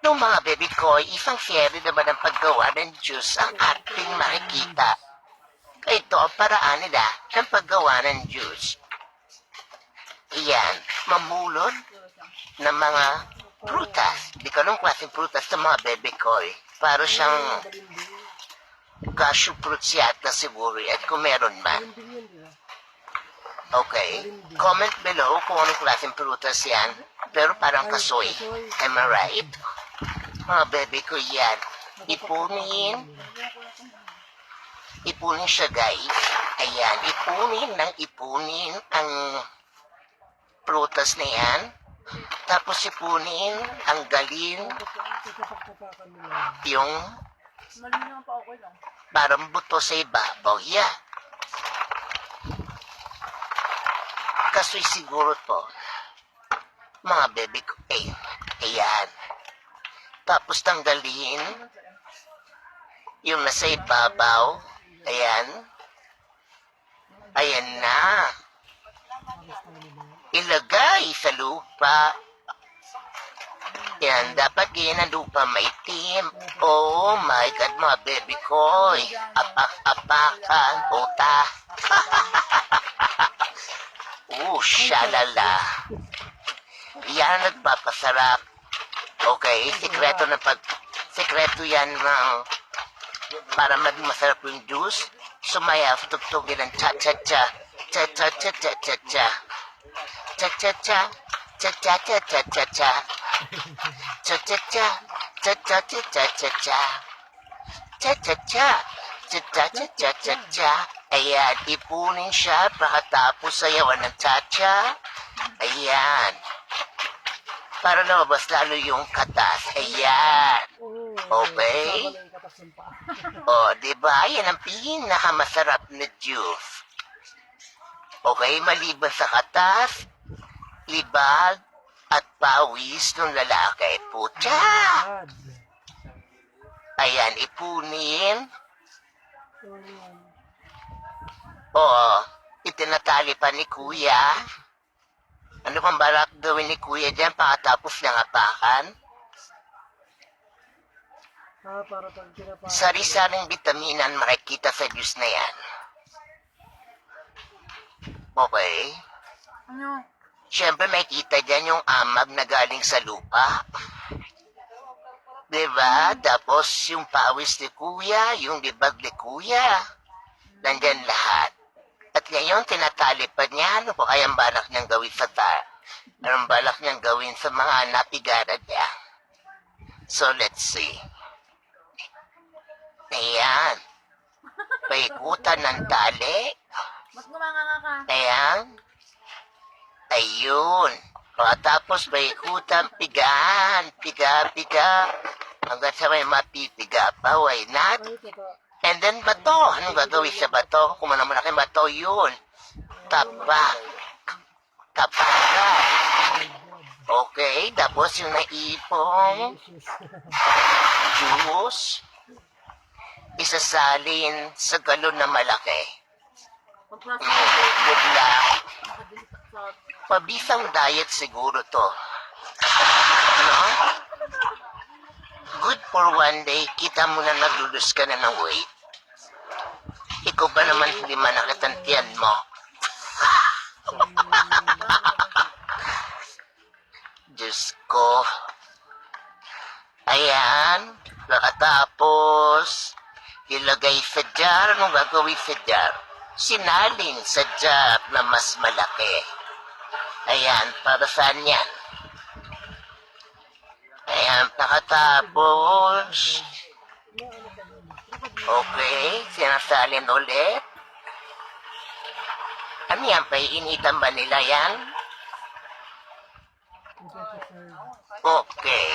Nung mga baby ko, isang fairy naman ang paggawa ng juice ang ating makikita. Ito ang paraan nila ng paggawa ng juice. Iyan, mamulot ng mga prutas. Di ka nung klaseng prutas ng mga baby ko. Para siyang cashew fruits yata siguro at kung meron man. Okay, comment below kung anong klaseng prutas yan. Pero parang kasoy. Am I right? Mga baby ko yan. Ipunin siya guys. Ayan, ipunin ang prutas na yan. Tapos ipunin, tanggalin yung parang buto sa ibabaw. Yeah. Kasoy siguro to. Mga baby ko. Ayan. Tapos tanggalin yung nasa ibabaw. Ayan. Ayan na. Ilagay sa lupa. Yan, dapat ganyan ang lupa maitim. Oh my God, mga baby ko. Apak-apakan, puta. Shalala. Yan ang nagpapasarap. Okay, sekreto yan ng para maging masarap yung juice. Sumayaw, tugtugin ng cha-cha-cha. Cha-cha-cha-cha-cha-cha. Cha-cha-cha. Cha-cha-cha-cha-cha-cha. Cha-cha-cha. Cha-cha-cha-cha-cha-cha. Cha-cha-cha. Cha-cha-cha-cha-cha-cha. Ayan, ipunin siya pagkatapos sayawan ng cha-cha. Ayan. Para lumabas lalo yung katas. Ayan. Okay? Diba? Yan ang pinakamasarap na juice. Okay, maliban sa katas, libag, at pawis ng lalaki. Pucha! Ayan, ipunin. Itinatali pa ni Kuya. Ano pang balak gawin ni Kuya dyan pagkatapos ng apakan? Sari-saring bitaminan makikita sa juice na yan. Okay? Siyempre makikita dyan yung amag na galing sa lupa. Diba? Tapos yung pawis ni Kuya, yung libag ni Kuya. Nandyan lahat. At ngayon, tinatali pa niya. Ano po kayang balak niyang gawin sa anong balak niyang gawin sa mga napigara niya? So, let's see. Ayan. Paikutan ng tali. Ayan. Ayun. Pagkatapos paikutan, pigahan. Piga. Hanggang sa may mapipiga pa. Why not? And then bato. Anong gagawin sa bato? Kung ano malaking bato, yun. Tapak. Okay, tapos yung naipong juice, isasalin sa galon na malaki. Good luck. Pabisang diet siguro to. No? Good for one day, kita mo na naglulus ka na ng weight. Ikaw ba naman hindi manakitantiyan mo? Diyos ko. Ayan. Pagkatapos, ilagay sa jar. Anong gagawin sa jar? Sinalin sa jar na mas malaki. Ayan. Para saan yan? Ayan. Pagkatapos, okay. Sinasalin ulit. Ano yan? Paiinitan ba nila yan? Okay.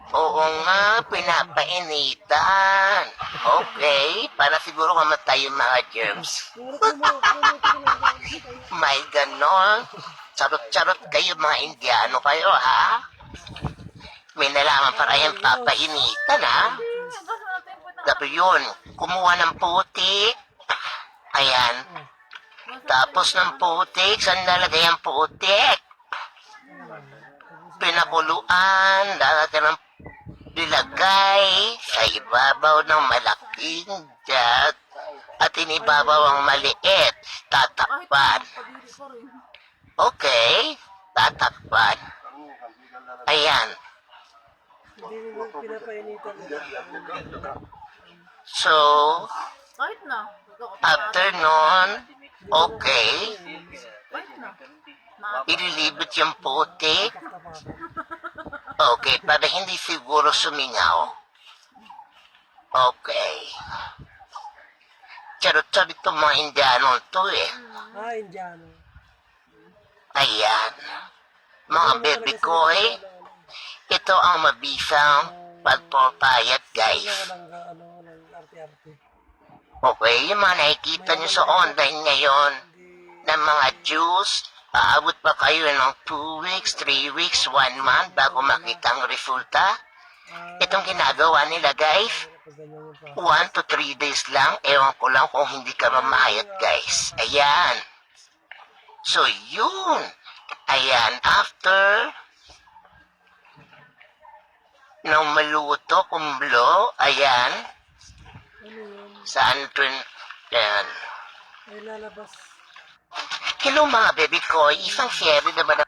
Oo nga, pinapainitan. Okay, para siguro mamatay yung mga germs. May ganon. Charot-charot kayo mga Indiano kayo, ha? May nalaman para yung papainitan, ha? Tapos yun, kumuha ng puti. Ayan. Tapos ng putik, saan nalagay ang putik? Pinakuluan, lalagyan ng nilagay sa ibabaw ng malaking jug at inibabaw ang maliit. Tatakpan. Okay, tatakpan. Ayan. Hindi mo pinapainitan. So, Kahit na. after nun, okay, Kahit na. ililibot yung putik. Okay, para hindi siguro sumingaw. Okay. Charot-charot itong mga Indiano to eh. Indiano. Ayan. Mga baby ko eh. Ito ang mabisang pagpapayat guys. Walang arte-arte. Okay, yung mga nakikita nyo sa online ngayon ng mga juice, aabot pa kayo ng 2 weeks, 3 weeks, 1 month bago makita ang resulta. Itong ginagawa nila guys, 1 to 3 days lang, ewan ko lang kung hindi ka mamayat guys. Ayan. So yun. Ayan, after nung maluto, kumblo, ayan, Ano yun? saan rin, ayan. Ay lalabas. Hello mga baby ko, isang share naman